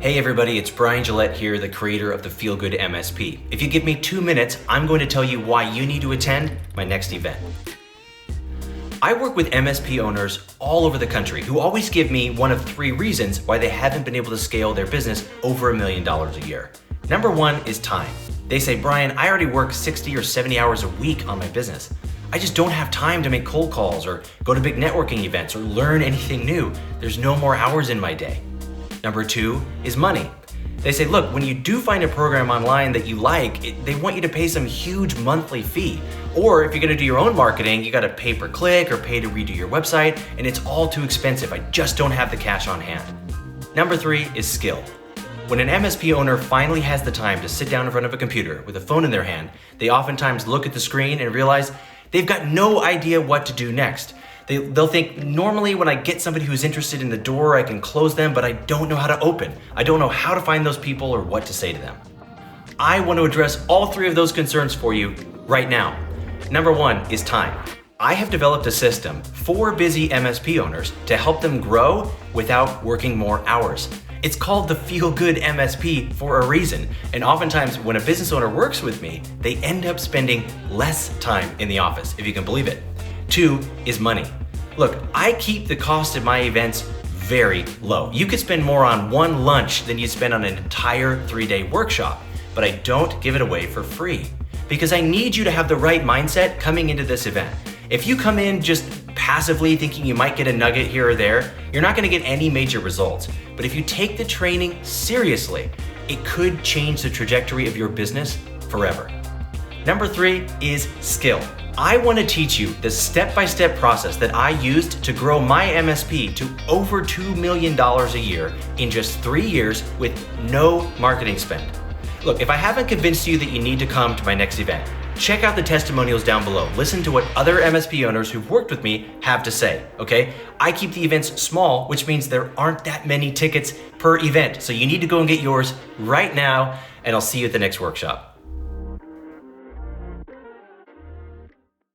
Hey everybody, it's Brian Gillette here, the creator of the Feel-Good MSP. If you give me 2 minutes, I'm going to tell you why you need to attend my next event. I work with MSP owners all over the country who always give me one of 3 reasons why they haven't been able to scale their business over $1 million a year. Number 1 is time. They say, Brian, I already work 60 or 70 hours a week on my business. I just don't have time to make cold calls or go to big networking events or learn anything new. There's no more hours in my day. Number 2 is money. They say, look, when you do find a program online that you like, they want you to pay some huge monthly fee. Or if you're gonna do your own marketing, you gotta pay per click or pay to redo your website, and it's all too expensive. I just don't have the cash on hand. Number 3 is skill. When an MSP owner finally has the time to sit down in front of a computer with a phone in their hand, they oftentimes look at the screen and realize they've got no idea what to do next. They'll think, normally when I get somebody who's interested in the door, I can close them, but I don't know how to open. I don't know how to find those people or what to say to them. I want to address all 3 of those concerns for you right now. Number 1 is time. I have developed a system for busy MSP owners to help them grow without working more hours. It's called the Feel-Good MSP for a reason. And oftentimes when a business owner works with me, they end up spending less time in the office, if you can believe it. 2 is money. Look, I keep the cost of my events very low. You could spend more on one lunch than you spend on an entire 3-day workshop, but I don't give it away for free because I need you to have the right mindset coming into this event. If you come in just passively thinking you might get a nugget here or there, you're not gonna get any major results. But if you take the training seriously, it could change the trajectory of your business forever. Number 3 is skill. I want to teach you the step-by-step process that I used to grow my MSP to over $2 million a year in just 3 years with no marketing spend. Look, if I haven't convinced you that you need to come to my next event, check out the testimonials down below. Listen to what other MSP owners who've worked with me have to say, okay? I keep the events small, which means there aren't that many tickets per event. So you need to go and get yours right now, and I'll see you at the next workshop.